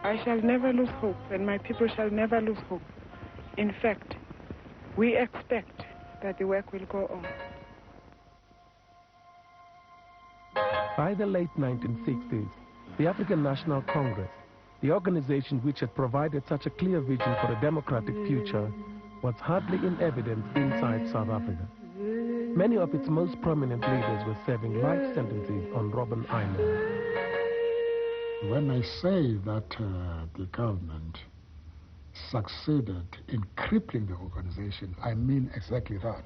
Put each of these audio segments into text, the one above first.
I shall never lose hope, and my people shall never lose hope. In fact, we expect that the work will go on. By the late 1960s, the African National Congress, the organization which had provided such a clear vision for a democratic future, was hardly in evidence inside South Africa. Many of its most prominent leaders were serving life sentences on Robben Island. When I say that the government succeeded in crippling the organization, I mean exactly that.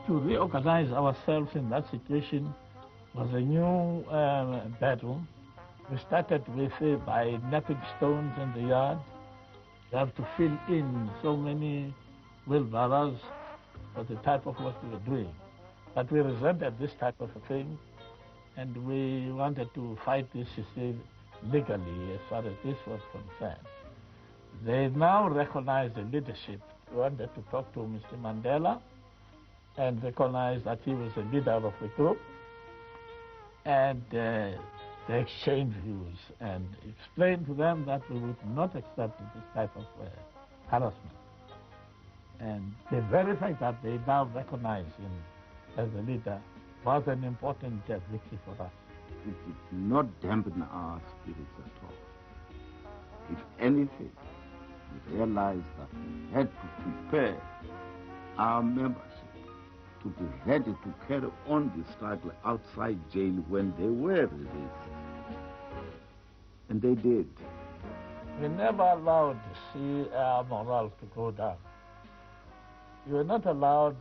To reorganize ourselves in that situation was a new battle. We started with by napping stones in the yard. We have to fill in so many wheelbarrows for the type of work we were doing. But we resented this type of a thing, and we wanted to fight this legally as far as this was concerned. They now recognize the leadership. We wanted to talk to Mr. Mandela and recognize that he was the leader of the group, and they exchanged views and explained to them that we would not accept this type of harassment. And the very fact that they now recognize him as the leader was an important victory for us. It did not dampen our spirits at all. If anything, we realized that we had to prepare our membership to be ready to carry on the struggle outside jail when they were released. And they did. We never allowed our morale to go down. We were not allowed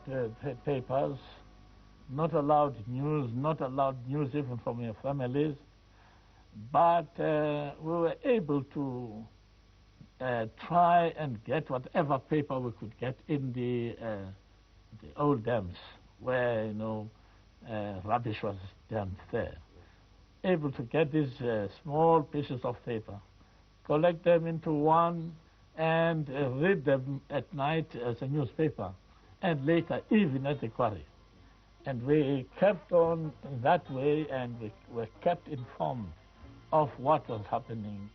papers, not allowed news even from your families, but we were able to try and get whatever paper we could get in the old dams where, rubbish was dumped there. Able to get these small pieces of paper, collect them into one, and read them at night as a newspaper, and later even at the quarry. And we kept on in that way, and we were kept informed of what was happening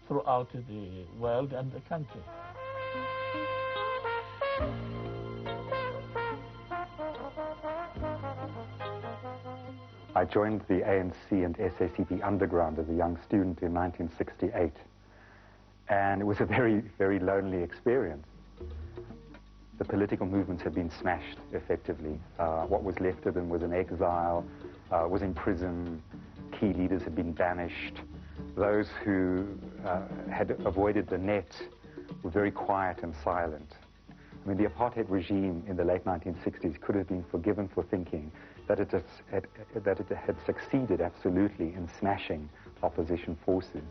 throughout the world and the country. I joined the ANC and SACP underground as a young student in 1968. And it was a very, very lonely experience. The political movements had been smashed, effectively. What was left of them was in exile, was in prison. Key leaders had been banished. Those who had avoided the net were very quiet and silent. I mean, the apartheid regime in the late 1960s could have been forgiven for thinking that it had succeeded absolutely in smashing opposition forces.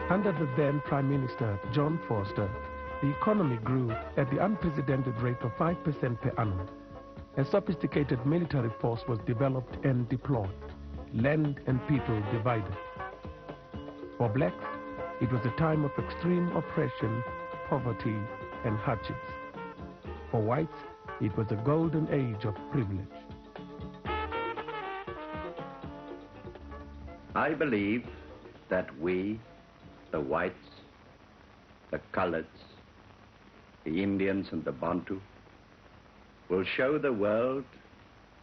Under the then Prime Minister, John Vorster, the economy grew at the unprecedented rate of 5% per annum. A sophisticated military force was developed and deployed, land and people divided. For blacks, it was a time of extreme oppression, poverty, and hardships. For whites, it was a golden age of privilege. I believe that we, the whites, the coloreds, the Indians and the Bantu, will show the world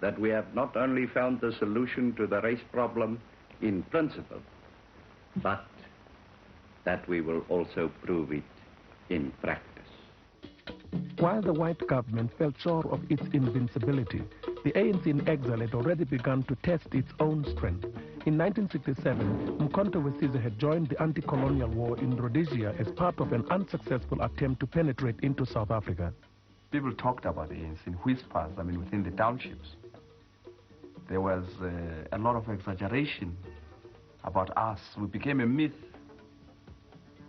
that we have not only found the solution to the race problem in principle, but that we will also prove it in practice. While the white government felt sure of its invincibility, the ANC in exile had already begun to test its own strength. In 1967, Mkhonto we Sizwe had joined the Anti-Colonial War in Rhodesia as part of an unsuccessful attempt to penetrate into South Africa. People talked about the ANC in whispers, within the townships. There was a lot of exaggeration about us. We became a myth.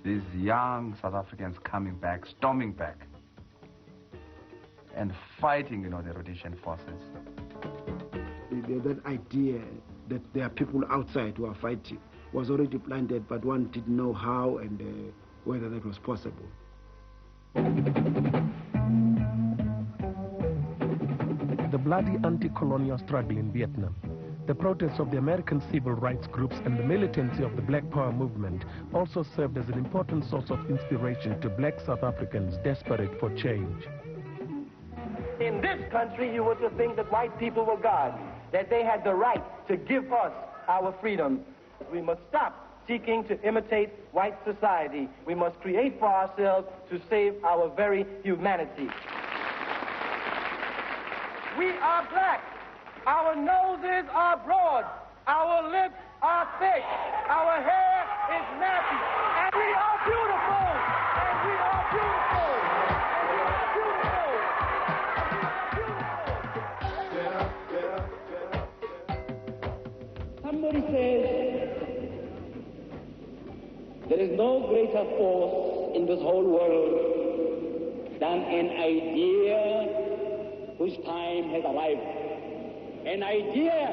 These young South Africans coming back, storming back, and fighting, the Rhodesian forces. That idea that there are people outside who are fighting was already planted, but one didn't know how and whether that was possible. The bloody anti-colonial struggle in Vietnam, the protests of the American civil rights groups and the militancy of the Black Power movement also served as an important source of inspiration to black South Africans desperate for change. In this country, you were to think that white people were gods, that they had the right to give us our freedom. We must stop seeking to imitate white society. We must create for ourselves to save our very humanity. We are black. Our noses are broad. Our lips are thick. Our hair is nappy. And we are beautiful. And we are beautiful. And we are beautiful. Somebody says there is no greater force in this whole world than an idea whose time has arrived. An idea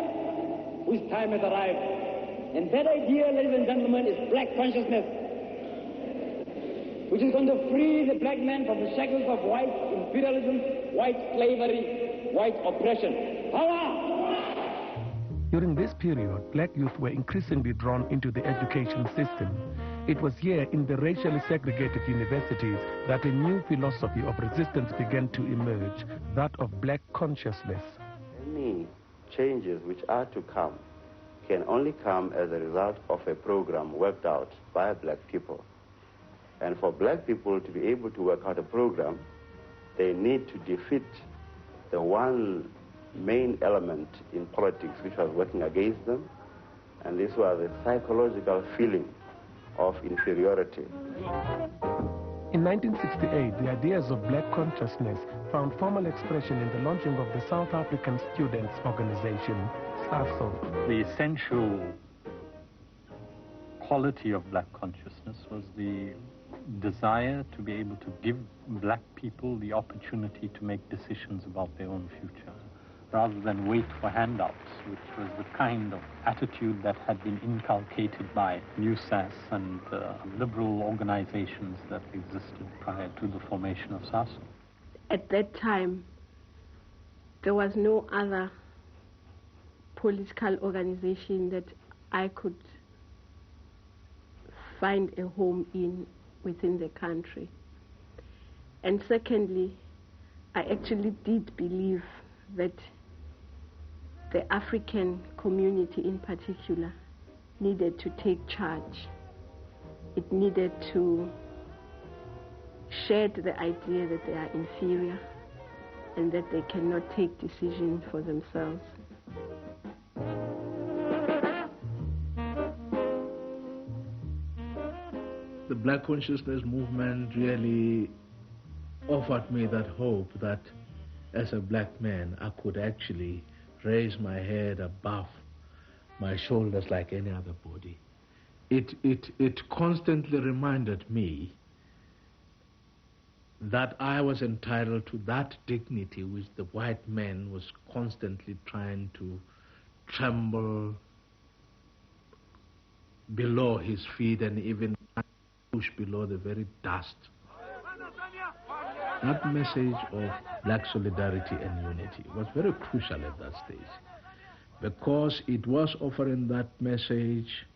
whose time has arrived. And that idea, ladies and gentlemen, is black consciousness, which is going to free the black man from the shackles of white imperialism, white slavery, white oppression. Power! During this period, black youth were increasingly drawn into the education system. It was here in the racially segregated universities that a new philosophy of resistance began to emerge, that of black consciousness. Any changes which are to come can only come as a result of a program worked out by black people. And for black people to be able to work out a program, they need to defeat the one main element in politics which was working against them, and this was a psychological feeling of inferiority. In 1968, the ideas of black consciousness found formal expression in the launching of the South African Students' Organization, SASO. The essential quality of black consciousness was the desire to be able to give black people the opportunity to make decisions about their own future, rather than wait for handouts, which was the kind of attitude that had been inculcated by USAS and liberal organizations that existed prior to the formation of SASO. At that time, there was no other political organization that I could find a home in within the country. And secondly, I actually did believe that the African community in particular needed to take charge. It needed to shed the idea that they are inferior and that they cannot take decisions for themselves. The black consciousness movement really offered me that hope that as a black man I could actually raise my head above my shoulders like any other body. It constantly reminded me that I was entitled to that dignity which the white man was constantly trying to tremble below his feet and even push below the very dust. That message of black solidarity and unity was very crucial at that stage, because it was offering that message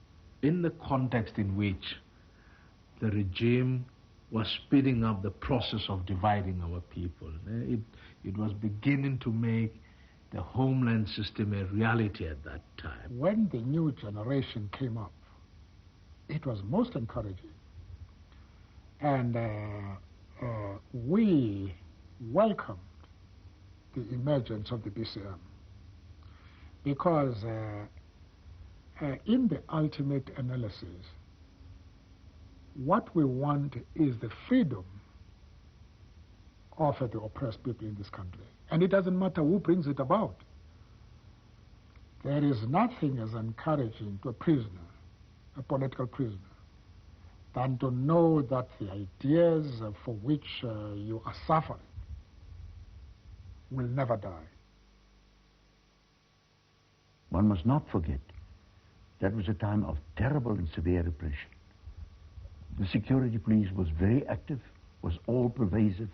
in the context in which the regime was speeding up the process of dividing our people. It was beginning to make the homeland system a reality at that time. When the new generation came up, it was most encouraging. And we welcomed the emergence of the BCM because in the ultimate analysis, what we want is the freedom of the oppressed people in this country. And it doesn't matter who brings it about. There is nothing as encouraging to a prisoner, a political prisoner, than to know that the ideas for which you are suffering will never die. One must not forget that was a time of terrible and severe repression. The security police was very active, was all-pervasive,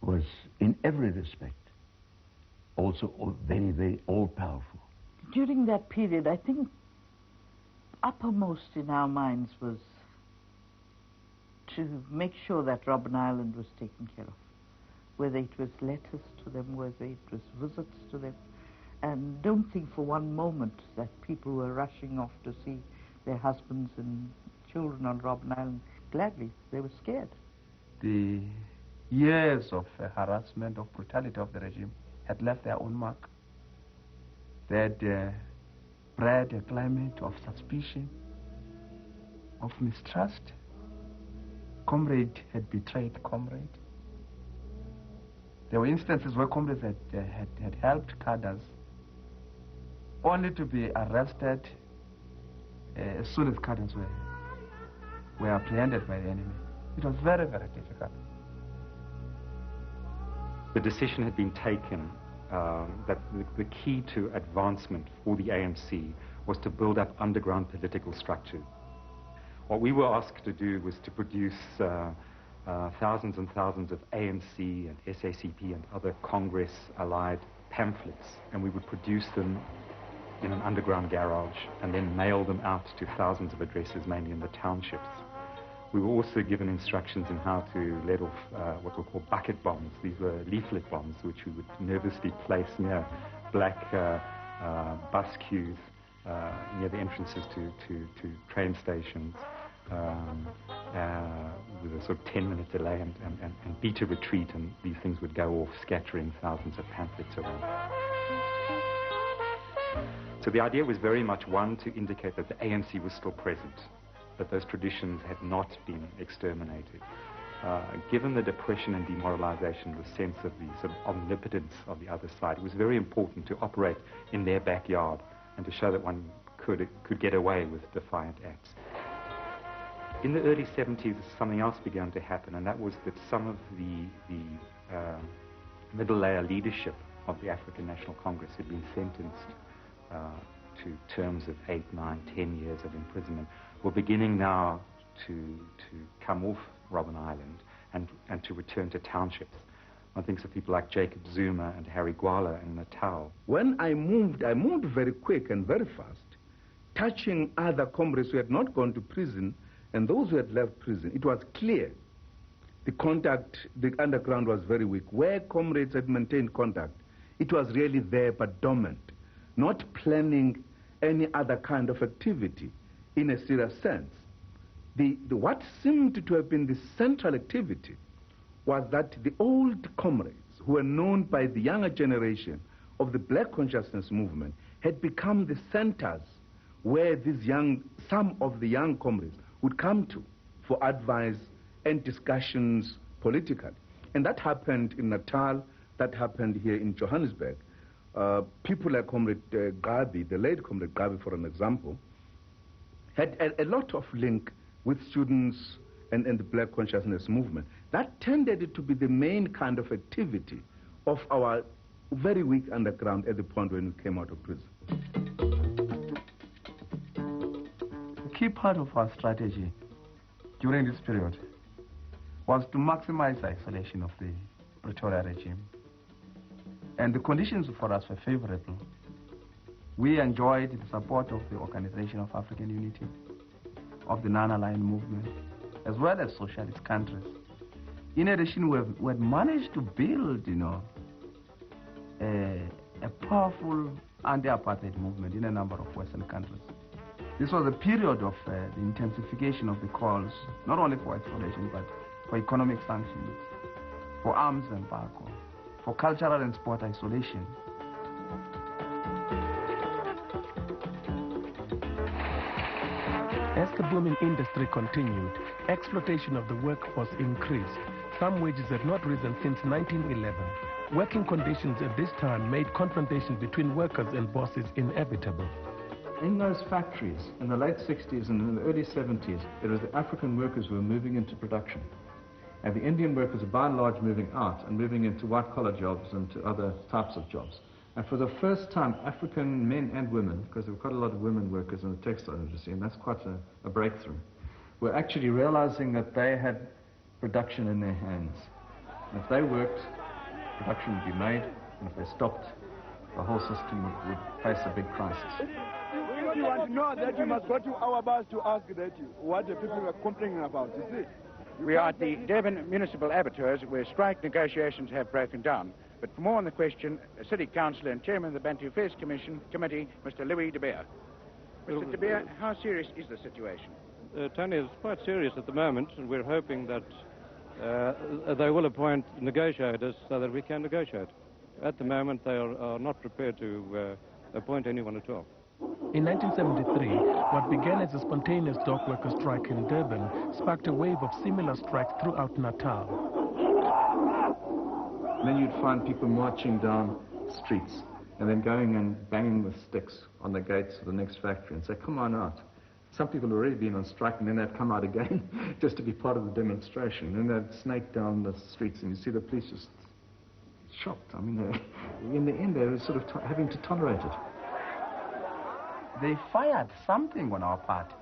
was in every respect also very, very all-powerful. During that period, I think uppermost in our minds was to make sure that Robben Island was taken care of, whether it was letters to them, whether it was visits to them. And don't think for one moment that people were rushing off to see their husbands and children on Robben Island. Gladly, they were scared. The years of harassment, of brutality of the regime had left their own mark. They had bred a climate of suspicion, of mistrust. Comrade had betrayed comrade. There were instances where comrades had helped cadres only to be arrested as soon as cadres were apprehended by the enemy. It was very, very difficult. The decision had been taken that the key to advancement for the ANC was to build up underground political structures. What we were asked to do was to produce thousands and thousands of ANC and SACP and other Congress-allied pamphlets, and we would produce them in an underground garage and then mail them out to thousands of addresses, mainly in the townships. We were also given instructions on how to let off what were called bucket bombs. These were leaflet bombs, which we would nervously place near black bus queues, near the entrances to train stations, with a sort of 10-minute delay and beat a retreat, and these things would go off, scattering thousands of pamphlets around. So the idea was very much, one, to indicate that the ANC was still present, that those traditions had not been exterminated. Given the depression and demoralization, the sense of the sort of omnipotence of the other side, it was very important to operate in their backyard and to show that one could get away with defiant acts. In the early 70s, something else began to happen, and that was that some of the middle layer leadership of the African National Congress had been sentenced to terms of 8, 9, 10 years of imprisonment, were beginning now to come off Robben Island and to return to townships. One thinks of people like Jacob Zuma and Harry Gwala in Natal. When I moved very quick and very fast, touching other comrades who had not gone to prison and those who had left prison. It was clear the contact, the underground was very weak. Where comrades had maintained contact, it was really there but dormant, not planning any other kind of activity in a serious sense. What seemed to have been the central activity was that the old comrades who were known by the younger generation of the black consciousness movement had become the centers where some of the young comrades would come to for advice and discussions politically. And that happened in Natal, that happened here in Johannesburg. People like Comrade Gabi, the late Comrade Gabi, for an example, had a lot of link with students and the black consciousness movement. That tended to be the main kind of activity of our very weak underground at the point when we came out of prison. A key part of our strategy during this period was to maximize the isolation of the Pretoria regime. And the conditions for us were favorable. We enjoyed the support of the Organization of African Unity, of the non-aligned movement, as well as socialist countries. In addition, we had managed to build, a powerful anti-apartheid movement in a number of Western countries. This was a period of the intensification of the calls, not only for isolation, but for economic sanctions, for arms embargo, for cultural and sport isolation. As the booming industry continued, exploitation of the workforce increased. Some wages had not risen since 1911. Working conditions at this time made confrontation between workers and bosses inevitable. In those factories, in the late 60s and in the early 70s, it was the African workers who were moving into production. And the Indian workers were by and large moving out and moving into white-collar jobs and to other types of jobs. And for the first time, African men and women, because there were quite a lot of women workers in the textile industry, and that's quite a breakthrough, were actually realizing that they had production in their hands. And if they worked, production would be made, and if they stopped, the whole system would face a big crisis. If you want to know that, you must go to our bus to ask that what the people are complaining about, you see. We are at the Durban Municipal Abattoirs, where strike negotiations have broken down. But for more on the question, City Councillor and Chairman of the Bantu Affairs Committee, Mr. Louis de Beer. Mr. de Beer, how serious is the situation? Tony, it's quite serious at the moment, and we're hoping that they will appoint negotiators so that we can negotiate. At the moment, they are not prepared to appoint anyone at all. In 1973, what began as a spontaneous dock worker strike in Durban sparked a wave of similar strikes throughout Natal. And then you'd find people marching down streets and then going and banging with sticks on the gates of the next factory and say, come on out. Some people had already been on strike, and then they'd come out again just to be part of the demonstration. And then they'd snake down the streets, and you see the police just shocked. I mean, in the end, they were sort of having to tolerate it. They fired something on our part.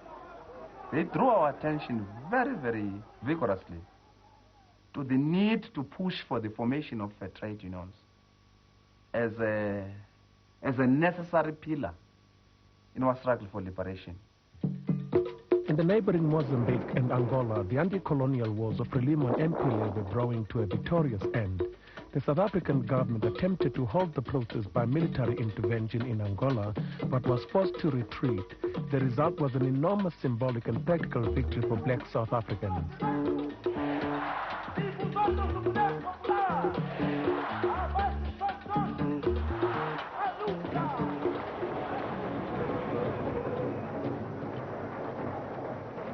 They drew our attention very, very vigorously to the need to push for the formation of trade unions as a necessary pillar in our struggle for liberation. In the neighboring Mozambique and Angola, the anti-colonial wars of Frelimo and MPLA were drawing to a victorious end. The South African government attempted to halt the process by military intervention in Angola, but was forced to retreat. The result was an enormous symbolic and practical victory for black South Africans.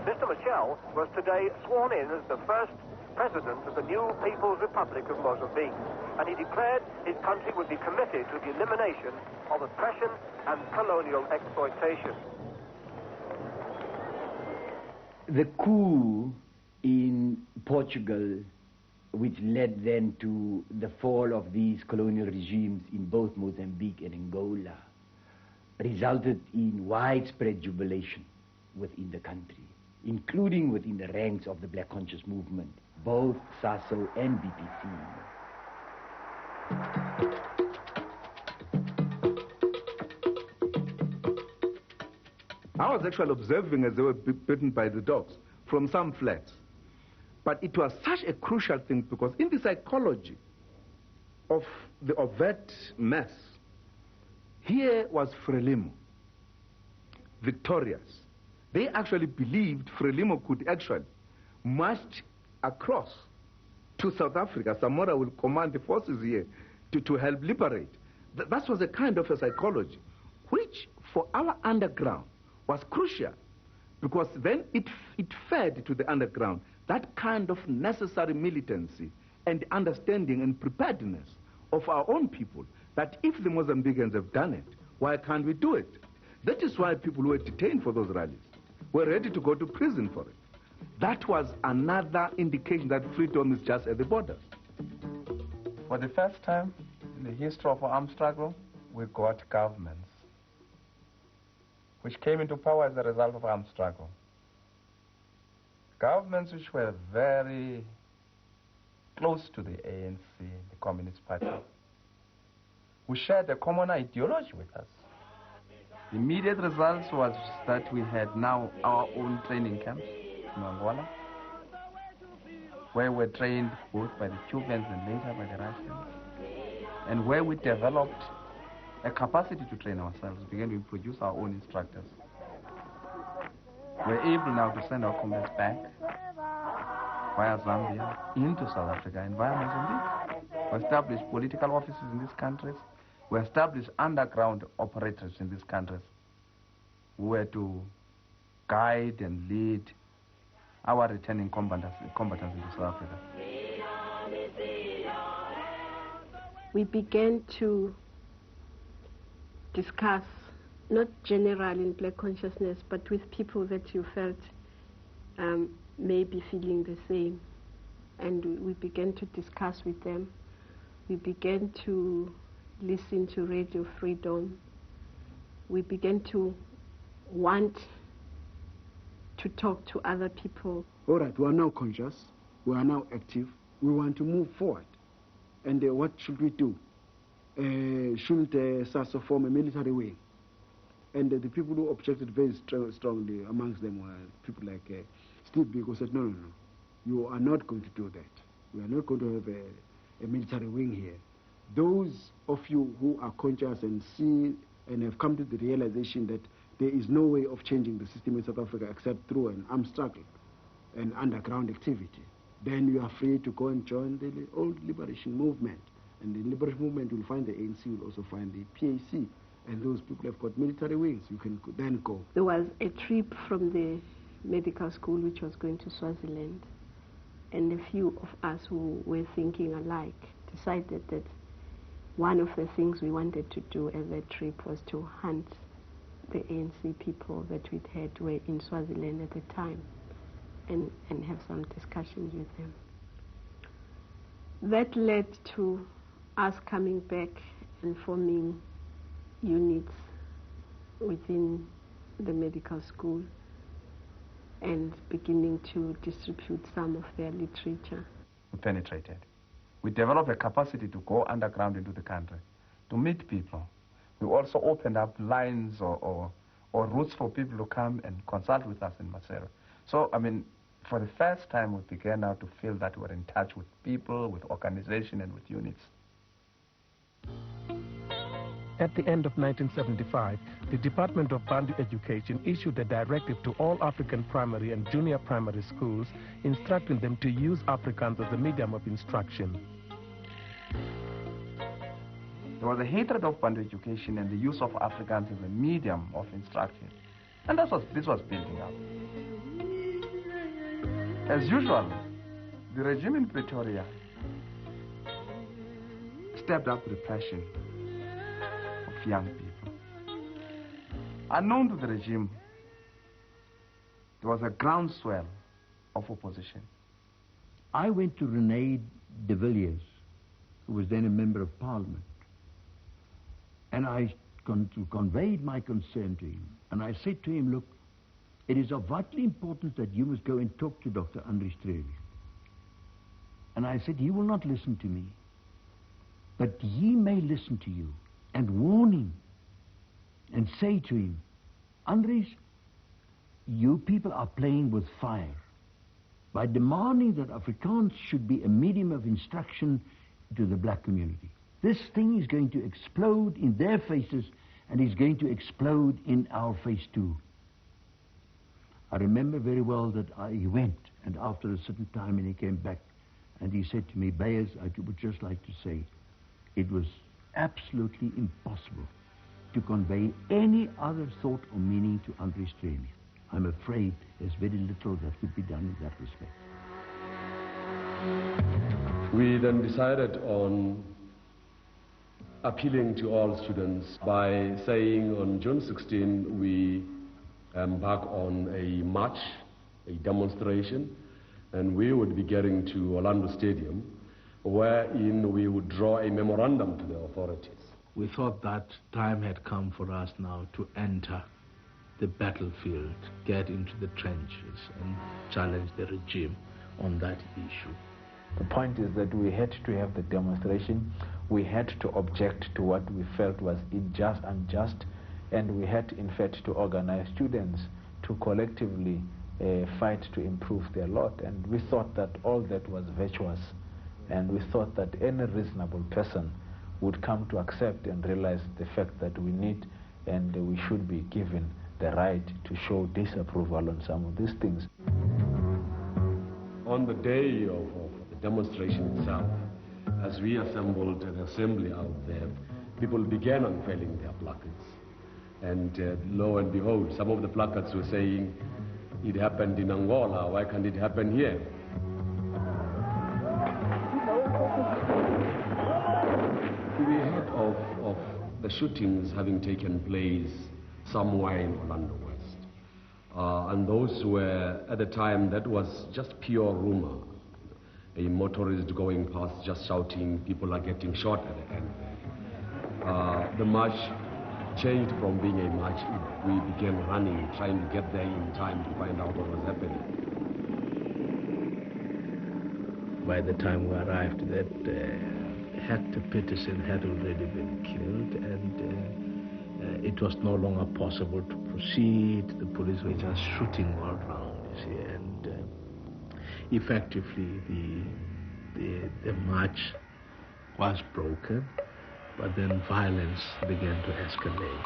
Mr. Michel was today sworn in as the first President of the new People's Republic of Mozambique, and he declared his country would be committed to the elimination of oppression and colonial exploitation. The coup in Portugal, which led then to the fall of these colonial regimes in both Mozambique and Angola, resulted in widespread jubilation within the country, including within the ranks of the Black Conscious Movement, both SASO and BPC. I was actually observing as they were beaten by the dogs from some flats. But it was such a crucial thing because in the psychology of the overt mass, here was Frelimo, victorious. They actually believed Frelimo could actually march across to South Africa. Samora will command the forces here to help liberate. That was a kind of a psychology, which for our underground was crucial, because then it fed to the underground that kind of necessary militancy and understanding and preparedness of our own people, that if the Mozambicans have done it, why can't we do it? That is why people who were detained for those rallies were ready to go to prison for it. That was another indication that freedom is just at the borders. For the first time in the history of our armed struggle, we got governments which came into power as a result of armed struggle. Governments which were very close to the ANC, the Communist Party, who shared a common ideology with us. The immediate results was that we had now our own training camps in Angola, where we were trained both by the Cubans and later by the Russians, and where we developed a capacity to train ourselves, began to produce our own instructors. We're able now to send our comrades back via Zambia into South Africa and via Mozambique. We established political offices in these countries. We established underground operators in these countries who were to guide and lead our returning combatants into South Africa. We began to discuss, not generally in black consciousness, but with people that you felt may be feeling the same. And we began to discuss with them. We began to listen to Radio Freedom. We began to want to talk to other people. All right, we are now conscious, we are now active, we want to move forward. And what should we do? Shouldn't SASO form a military wing? And the people who objected very strongly amongst them were people like Steve Biko said, no, you are not going to do that. We are not going to have a military wing here. Those of you who are conscious and see and have come to the realization that there is no way of changing the system in South Africa except through an armed struggle and underground activity, then you are free to go and join the old liberation movement. And the liberation movement will find the ANC, will also find the PAC. And those people have got military wings. You can then go. There was a trip from the medical school which was going to Swaziland. And a few of us who were thinking alike decided that one of the things we wanted to do at that trip was to hunt the ANC people that we'd had were in Swaziland at the time and have some discussions with them. That led to us coming back and forming units within the medical school and beginning to distribute some of their literature. We penetrated. We developed a capacity to go underground into the country, to meet people. We also opened up lines or routes for people to come and consult with us in Maseru. So, I mean, for the first time, we began now to feel that we're in touch with people, with organization, and with units. At the end of 1975, the Department of Bantu Education issued a directive to all African primary and junior primary schools instructing them to use Afrikaans as a medium of instruction. There was a hatred of Bantu education and the use of Afrikaans as a medium of instruction. And this was building up. As usual, the regime in Pretoria stepped up repression of young people. Unknown to the regime, there was a groundswell of opposition. I went to Rene de Villiers, who was then a member of Parliament, and I conveyed my concern to him. And I said to him, look, it is of vital importance that you must go and talk to Dr. Andries Treli. And I said, he will not listen to me, but he may listen to you and warn him and say to him, Andries, you people are playing with fire by demanding that Afrikaans should be a medium of instruction to the black community. This thing is going to explode in their faces and is going to explode in our face too. I remember very well that he went, and after a certain time and he came back and he said to me, Bayers, I would just like to say, it was absolutely impossible to convey any other thought or meaning to Andries Treli. I'm afraid there's very little that could be done in that respect. We then decided on appealing to all students by saying on June 16 we embark on a march, a demonstration, and we would be getting to Orlando Stadium, wherein we would draw a memorandum to the authorities. We thought that time had come for us now to enter the battlefield, get into the trenches and challenge the regime on that issue. The point is that we had to have the demonstration, we had to object to what we felt was unjust, and we had in fact to organize students to collectively fight to improve their lot. And we thought that all that was virtuous, and we thought that any reasonable person would come to accept and realize the fact that we need and we should be given the right to show disapproval on some of these things. on the day of the demonstration itself, as we assembled an assembly out there, people began unveiling their placards. And lo and behold, some of the placards were saying, it happened in Angola, why can't it happen here? We heard of the shootings having taken place somewhere in Orlando West. And those were, at the time, that was just pure rumor. A motorist going past just shouting, people are getting shot at the end. The march changed from being a march. We began running, trying to get there in time to find out what was happening. By the time we arrived, that Hector Peterson had already been killed, and it was no longer possible to proceed. The police were just shooting all around, you see, and effectively the march was broken, but then violence began to escalate.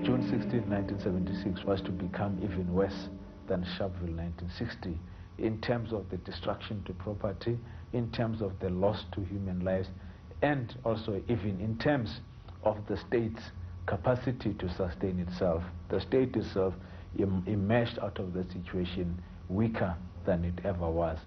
June 16, 1976 was to become even worse than Sharpeville 1960 in terms of the destruction to property, in terms of the loss to human lives, and also even in terms of the state's capacity to sustain itself. The state itself emerged out of the situation weaker than it ever was.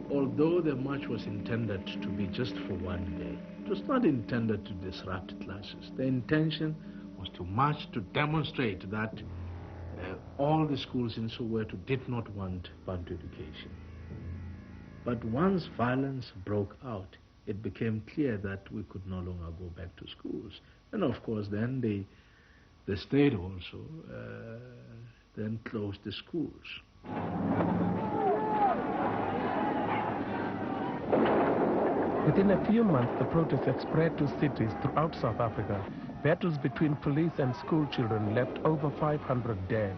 Although the march was intended to be just for one day, it was not intended to disrupt classes. The intention was to march to demonstrate that all the schools in Soweto did not want Bantu education. But once violence broke out, it became clear that we could no longer go back to schools. And of course then the state also then closed the schools. Within a few months, the protests had spread to cities throughout South Africa. Battles between police and school children left over 500 dead.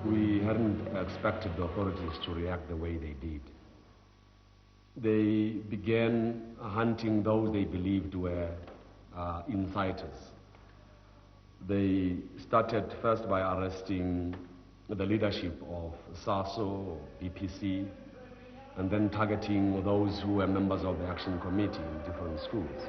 We hadn't expected the authorities to react the way they did. They began hunting those they believed were inciters. They started first by arresting the leadership of SASO, BPC, and then targeting those who were members of the action committee in different schools.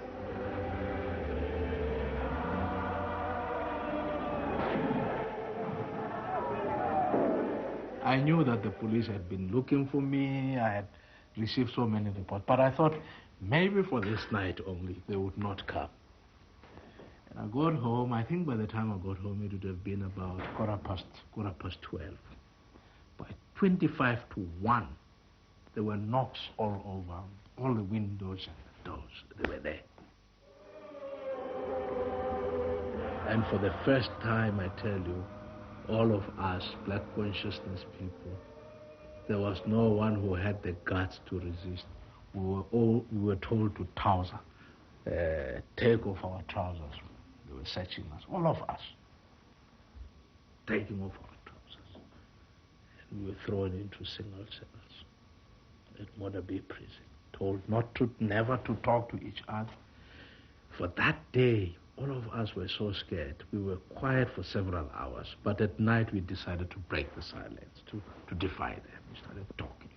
I knew that the police had been looking for me. I had received so many reports, but I thought maybe for this night only they would not come. And I got home. I think by the time I got home it would have been about quarter past 12. By 25 to 1, there were knocks all over, all the windows and the doors. They were there. And for the first time, I tell you, all of us, black consciousness people, there was no one who had the guts to resist. We were told to trouser, take off our trousers. They were searching us, all of us, taking off our trousers. And we were thrown into single cells at Modabe prison, told never to talk to each other. For that day, all of us were so scared. We were quiet for several hours, but at night we decided to break the silence, to defy them. We started talking.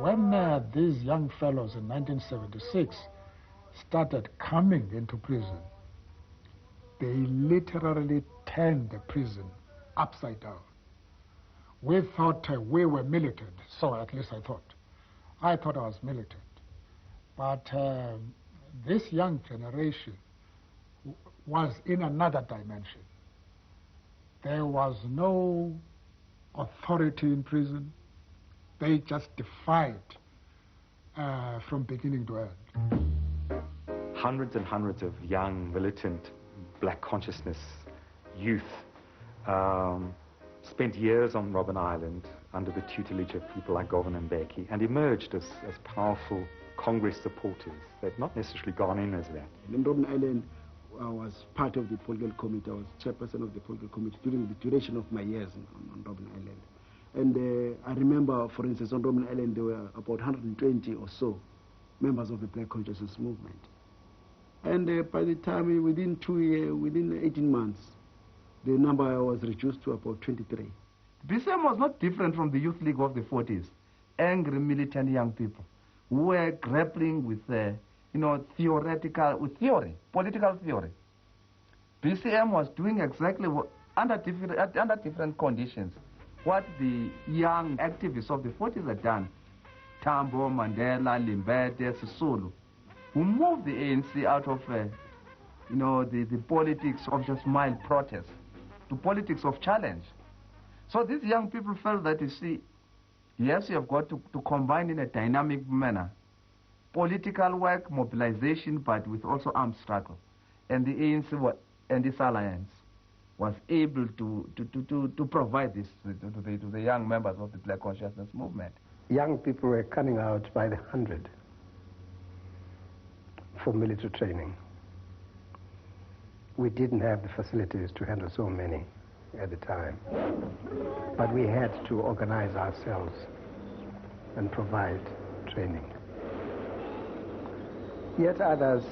When these young fellows in 1976 started coming into prison, they literally turned the prison upside down. we thought we were militant, so at least I thought. I thought I was militant. But this young generation was in another dimension. There was no authority in prison. They just defied from beginning to end. Hundreds and hundreds of young, militant, black consciousness youth spent years on Robben Island under the tutelage of people like Governor Mbeki and emerged as powerful Congress supporters. They'd not necessarily gone in as that. In Robben Island, I was part of the political committee. I was chairperson of the political committee during the duration of my years on Robben Island. And I remember, for instance, on Robben Island, there were about 120 or so members of the Black Consciousness Movement. And by the time, within 18 months, the number was reduced to about 23. BCM was not different from the Youth League of the 40s. Angry militant young people who were grappling with, political theory. BCM was doing exactly what, under different conditions, what the young activists of the 40s had done. Tambo, Mandela, Limbede, Sisulu, who moved the ANC out of, the politics of just mild protest to politics of challenge. So these young people felt that, you see, yes, you have got to combine in a dynamic manner political work, mobilization, but with also armed struggle. And the ANC and this alliance was able to provide this to the young members of the Black Consciousness Movement. Young people were coming out by the 100 for military training. We didn't have the facilities to handle so many at the time, but we had to organize ourselves and provide training. Yet others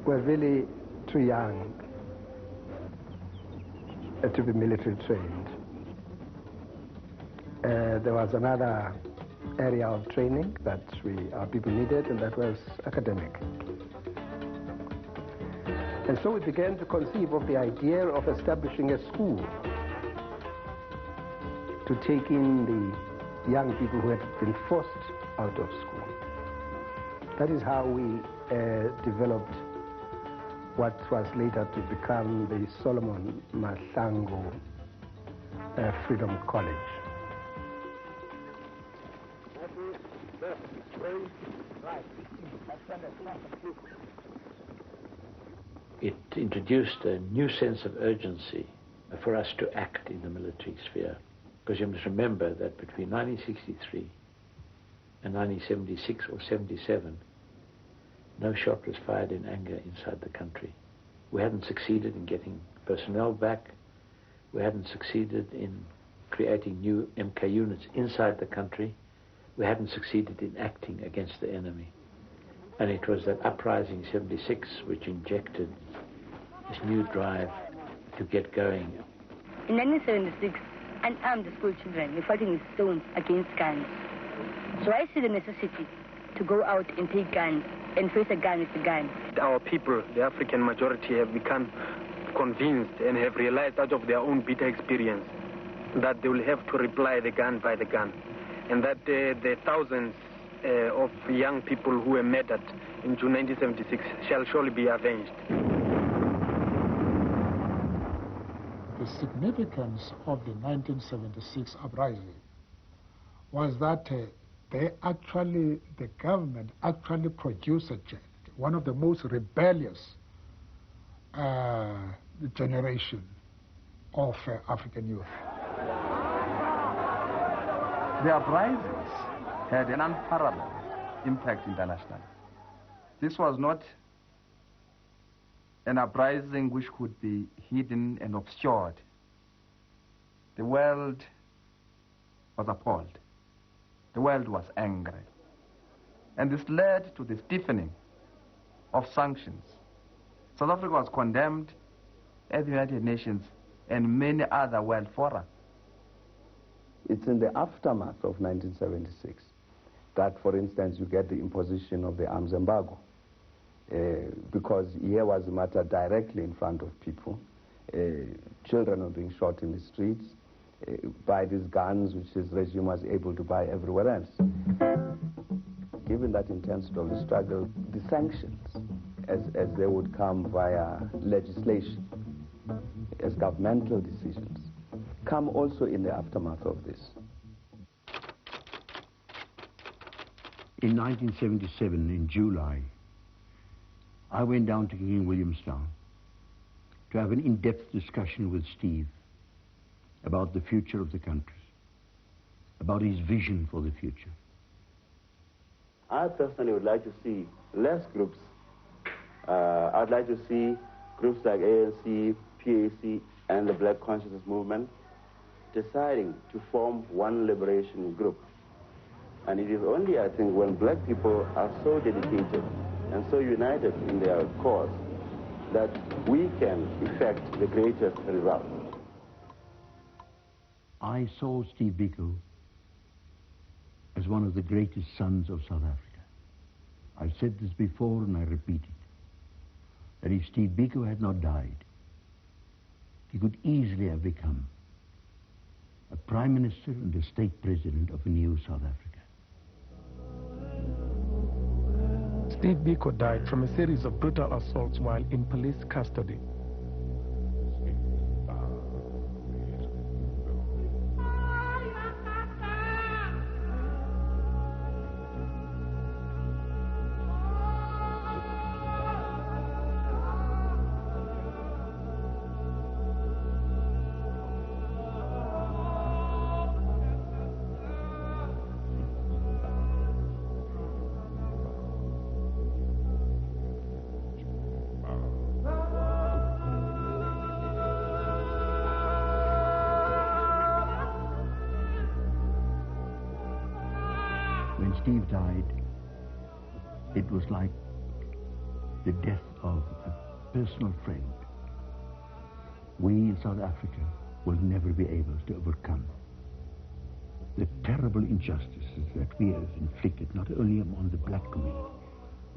were really too young to be military trained. There was another area of training that our people needed, and that was academic. And so we began to conceive of the idea of establishing a school to take in the young people who had been forced out of school. That is how we developed what was later to become the Solomon Mahlangu Freedom College. It introduced a new sense of urgency for us to act in the military sphere. Because you must remember that between 1963 and 1976 or 77, no shot was fired in anger inside the country. We hadn't succeeded in getting personnel back. We hadn't succeeded in creating new MK units inside the country. We hadn't succeeded in acting against the enemy. And it was that uprising in 76 which injected this new drive to get going. In 1976, unarmed school children were fighting with stones against guns. So I see the necessity to go out and take guns and face a gun with a gun. Our people, the African majority, have become convinced and have realized out of their own bitter experience that they will have to reply the gun by the gun, and that the thousands of young people who were murdered in June 1976 shall surely be avenged. The significance of the 1976 uprising was that the government actually produced one of the most rebellious generation of African youth. The uprisings had an unparalleled impact internationally. This was not an uprising which could be hidden and obscured. The world was appalled. The world was angry. And this led to the stiffening of sanctions. South Africa was condemned at the United Nations and many other world fora. It's in the aftermath of 1976 that, for instance, you get the imposition of the arms embargo. Because here was a matter directly in front of people. Children were being shot in the streets. buy these guns which this regime was able to buy everywhere else. Given that intensity of the struggle, the sanctions, as they would come via legislation, as governmental decisions, come also in the aftermath of this. In 1977, in July, I went down to King Williamstown to have an in-depth discussion with Steve about the future of the country, about his vision for the future. I personally would like to see less groups. I'd like to see groups like ANC, PAC, and the Black Consciousness Movement deciding to form one liberation group. And it is only, I think, when black people are so dedicated and so united in their cause that we can effect the greatest result. I saw Steve Biko as one of the greatest sons of South Africa. I've said this before and I repeat it, that if Steve Biko had not died, he could easily have become a prime minister and a state president of a new South Africa. Steve Biko died from a series of brutal assaults while in police custody. When Steve died, it was like the death of a personal friend. We in South Africa will never be able to overcome the terrible injustices that we have inflicted, not only upon the black community,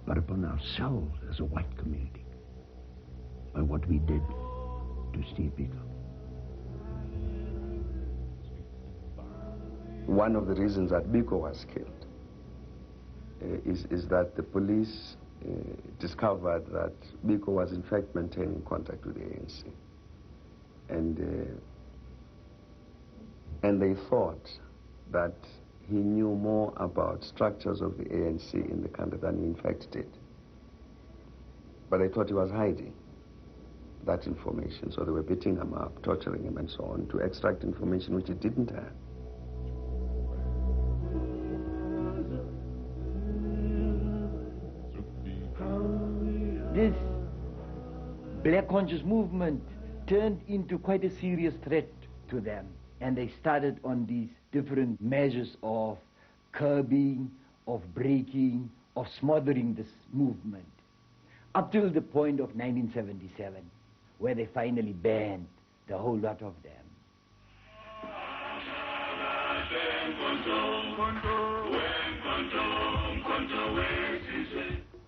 but upon ourselves as a white community, by what we did to Steve Biko. One of the reasons that Biko was killed is that the police discovered that Biko was in fact maintaining contact with the ANC. And they thought that he knew more about structures of the ANC in the country than he in fact did. But they thought he was hiding that information, so they were beating him up, torturing him and so on, to extract information which he didn't have. This Black Conscious Movement turned into quite a serious threat to them. And they started on these different measures of curbing, of breaking, of smothering this movement. Up till the point of 1977, where they finally banned the whole lot of them.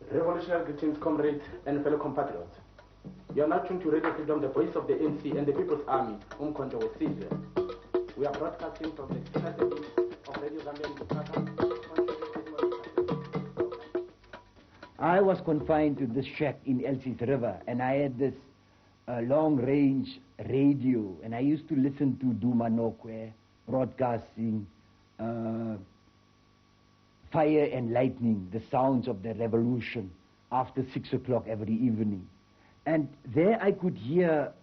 Revolutionary greetings, comrades and fellow compatriots. You are now tuned to Radio Freedom, the voice of the ANC and the People's Army, Umkhonto weSizwe. We are broadcasting from the Senior Service of Radio Zambia. I was confined to this shack in Elsie's River, and I had this long-range radio, and I used to listen to Duma Nokwe broadcasting Fire and Lightning, the sounds of the revolution, after 6 o'clock every evening. And there I could hear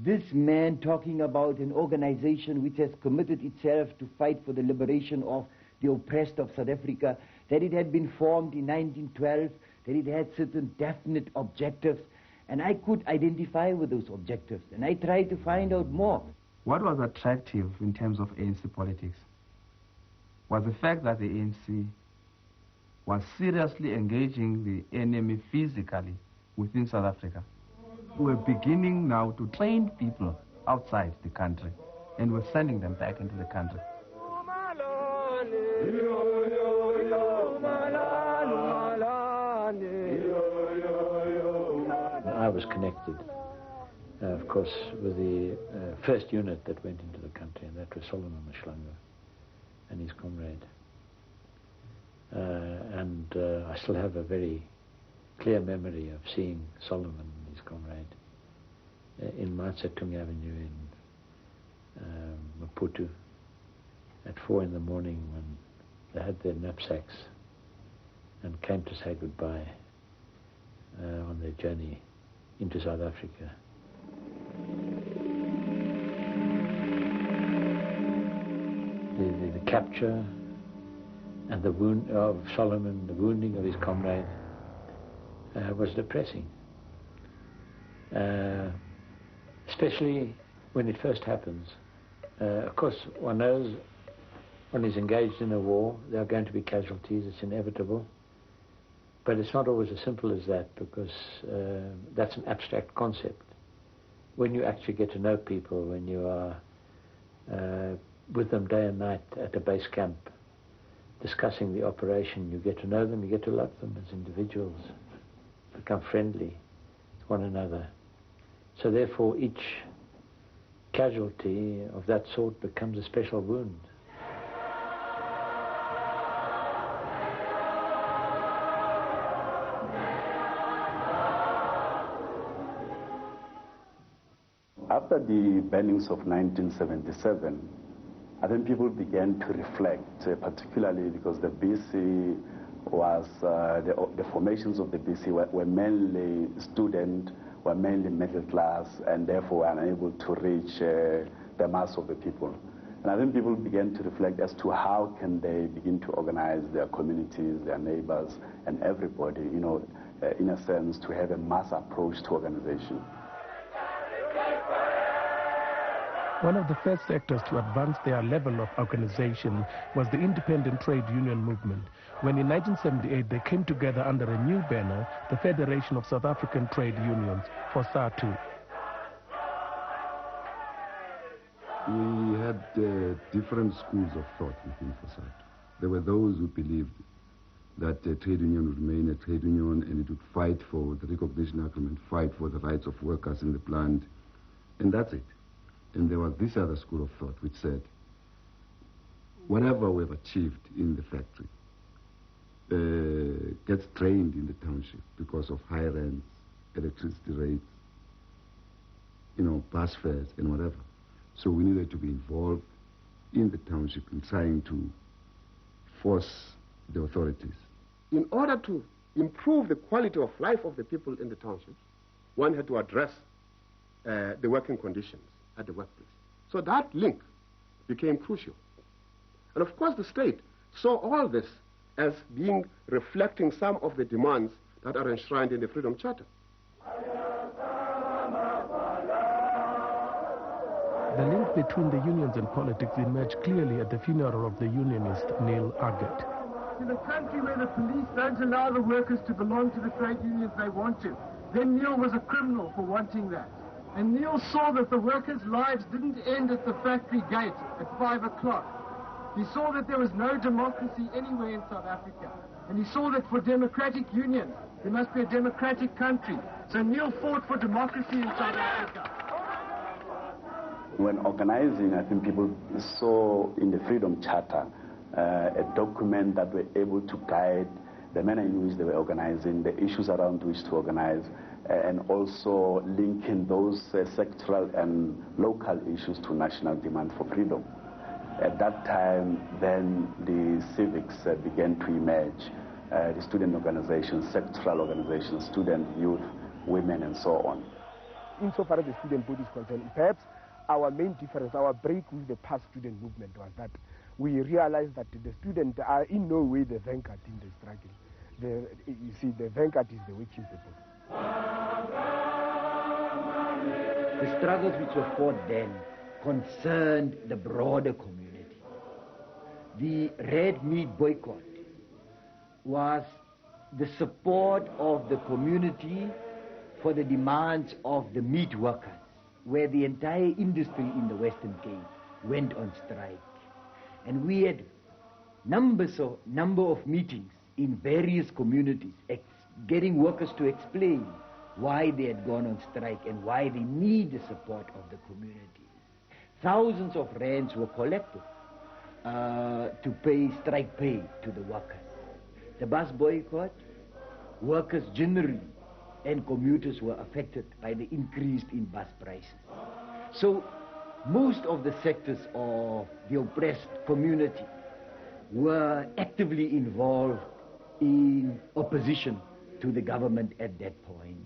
this man talking about an organization which has committed itself to fight for the liberation of the oppressed of South Africa, that it had been formed in 1912, that it had certain definite objectives, and I could identify with those objectives, and I tried to find out more. What was attractive in terms of ANC politics was the fact that the ANC was seriously engaging the enemy physically within South Africa. We were beginning now to train people outside the country, and we're sending them back into the country. I was connected of course, with the first unit that went into the country, and that was Solomon Mashlangu and his comrade. I still have a very clear memory of seeing Solomon and his comrade in Mao Zedong Avenue in Maputo at 4 in the morning when they had their knapsacks and came to say goodbye on their journey into South Africa. The capture and the wound of Solomon, the wounding of his comrade, was depressing. Especially when it first happens. Of course, one knows when he's engaged in a war, there are going to be casualties, it's inevitable. But it's not always as simple as that, because that's an abstract concept. When you actually get to know people, when you are with them day and night at a base camp, discussing the operation, you get to know them, you get to love them as individuals, become friendly with one another. So therefore, each casualty of that sort becomes a special wound. After the burnings of 1977, I think people began to reflect, particularly because the BC was, the formations of the BC were mainly student, were mainly middle class, and therefore were unable to reach the mass of the people. And I think people began to reflect as to how can they begin to organize their communities, their neighbors, and everybody, you know, in a sense, to have a mass approach to organization. One of the first sectors to advance their level of organization was the independent trade union movement, when in 1978 they came together under a new banner, the Federation of South African Trade Unions, for SATU. We had different schools of thought within SATU. There were those who believed that a trade union would remain a trade union and it would fight for the recognition agreement, fight for the rights of workers in the plant, and that's it. And there was this other school of thought which said, whatever we've achieved in the factory gets drained in the township because of high rents, electricity rates, you know, bus fares and whatever. So we needed to be involved in the township in trying to force the authorities. In order to improve the quality of life of the people in the townships, one had to address the working conditions at the workplace. So that link became crucial. And of course the state saw all this as being reflecting some of the demands that are enshrined in the Freedom Charter. The link between the unions and politics emerged clearly at the funeral of the unionist Neil Argett. In a country where the police don't allow the workers to belong to the trade unions they want to, then Neil was a criminal for wanting that. And Neil saw that the workers' lives didn't end at the factory gate at 5 o'clock. He saw that there was no democracy anywhere in South Africa. And he saw that for democratic unions, there must be a democratic country. So Neil fought for democracy in South Africa. When organizing, I think people saw in the Freedom Charter a document that were able to guide the manner in which they were organizing, the issues around which to organize, and also linking those sectoral and local issues to national demand for freedom. At that time, then the civics began to emerge, the student organizations, sectoral organizations, student, youth, women, and so on. Insofar as the student body is concerned, perhaps our main difference, our break with the past student movement was that we realized that the students are in no way the vanguard in the struggle. You see, the vanguard is the working people. The struggles which were fought then concerned the broader community. The red meat boycott was the support of the community for the demands of the meat workers, where the entire industry in the Western Cape went on strike. And we had number of meetings in various communities, getting workers to explain why they had gone on strike and why they need the support of the community. Thousands of rands were collected to pay strike pay to the workers. The bus boycott, workers generally and commuters were affected by the increase in bus prices. So most of the sectors of the oppressed community were actively involved in opposition to the government at that point.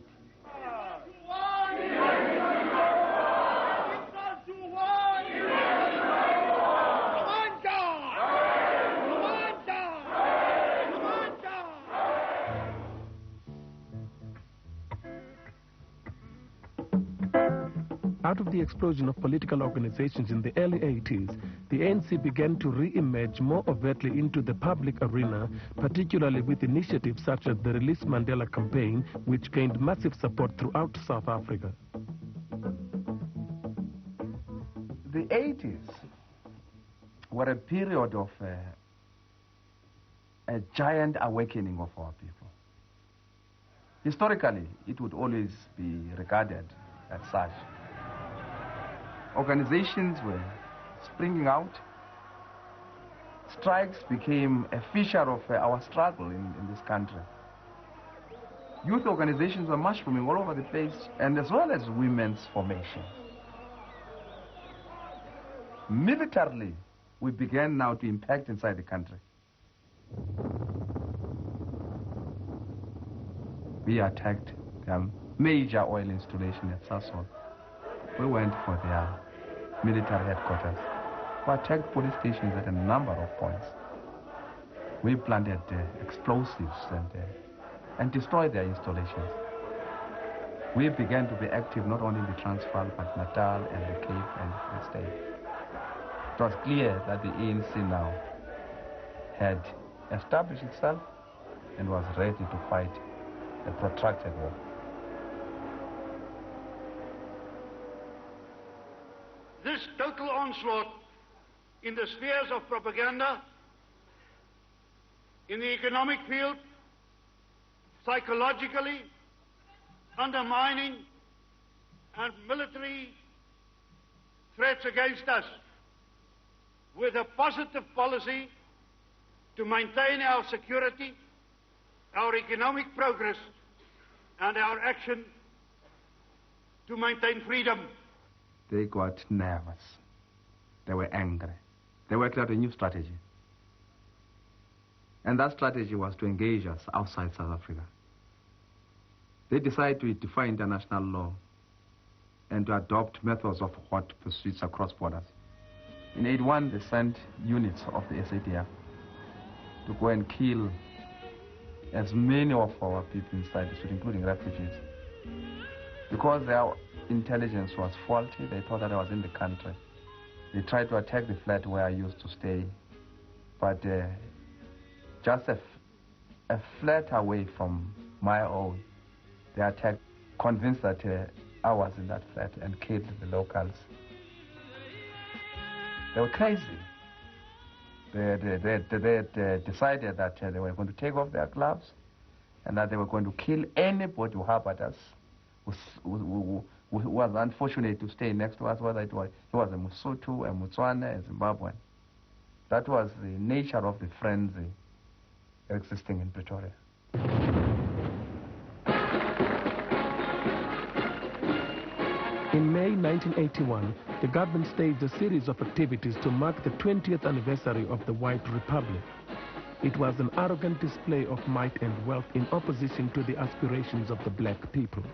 Out of the explosion of political organizations in the early 80s, the ANC began to re-emerge more overtly into the public arena, particularly with initiatives such as the Release Mandela campaign, which gained massive support throughout South Africa. The 80s were a period of a giant awakening of our people. Historically, it would always be regarded as such. Organizations were springing out. Strikes became a feature of our struggle in this country. Youth organizations were mushrooming all over the place, and as well as women's formation. Militarily, we began now to impact inside the country. We attacked their major oil installation at Sasol. We went for their military headquarters. We attacked police stations at a number of points. We planted explosives and destroyed their installations. We began to be active not only in the Transvaal, but Natal and the Cape and the State. It was clear that the ANC now had established itself and was ready to fight a protracted war. This total onslaught in the spheres of propaganda, in the economic field, psychologically, undermining, and military threats against us, with a positive policy to maintain our security, our economic progress, and our action to maintain freedom. They got nervous. They were angry. They worked out a new strategy. And that strategy was to engage us outside South Africa. They decided to defy international law and to adopt methods of hot pursuits across borders. In 81, they sent units of the SADF to go and kill as many of our people inside the street, including refugees. Because their intelligence was faulty, they thought that I was in the country. They tried to attack the flat where I used to stay, but just a flat away from my own, they attacked, convinced that I was in that flat, and killed the locals. They were crazy. They decided that they were going to take off their gloves and that they were going to kill anybody who harbored us, who was unfortunate to stay next to us, whether he was a Mosotho, a Motswana, a Zimbabwean. That was the nature of the frenzy existing in Pretoria. In May 1981, the government staged a series of activities to mark the 20th anniversary of the White Republic. It was an arrogant display of might and wealth in opposition to the aspirations of the black people.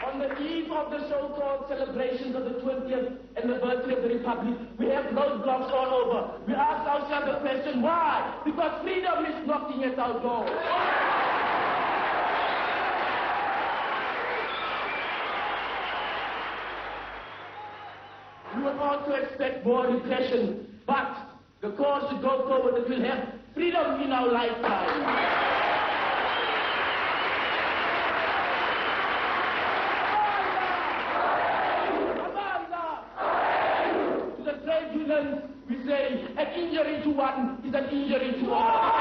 On the eve of the so-called celebrations of the 20th anniversary of the Republic, we have roadblocks all over. We ask ourselves the question, why? Because freedom is knocking at our door. We would also expect more repression, but the cause to go forward that we'll have freedom in our lifetime. We say an injury to one is an injury to all.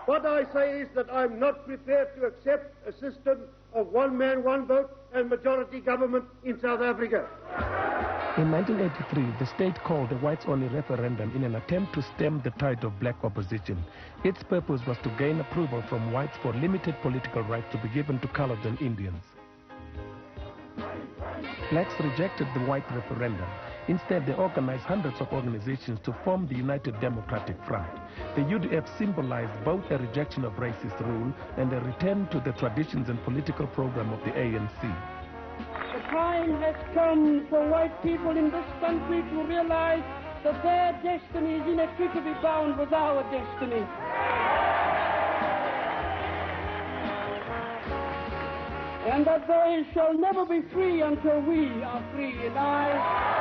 What I say is that I'm not prepared to accept a system of one man, one vote and majority government in South Africa. In 1983, the state called a Whites-Only Referendum in an attempt to stem the tide of black opposition. Its purpose was to gain approval from whites for limited political rights to be given to colored and Indians. Blacks rejected the white referendum. Instead, they organized hundreds of organizations to form the United Democratic Front. The UDF symbolized both a rejection of racist rule and a return to the traditions and political program of the ANC. The time has come for white people in this country to realize that their destiny is inextricably bound with our destiny. And that they shall never be free until we are free. And I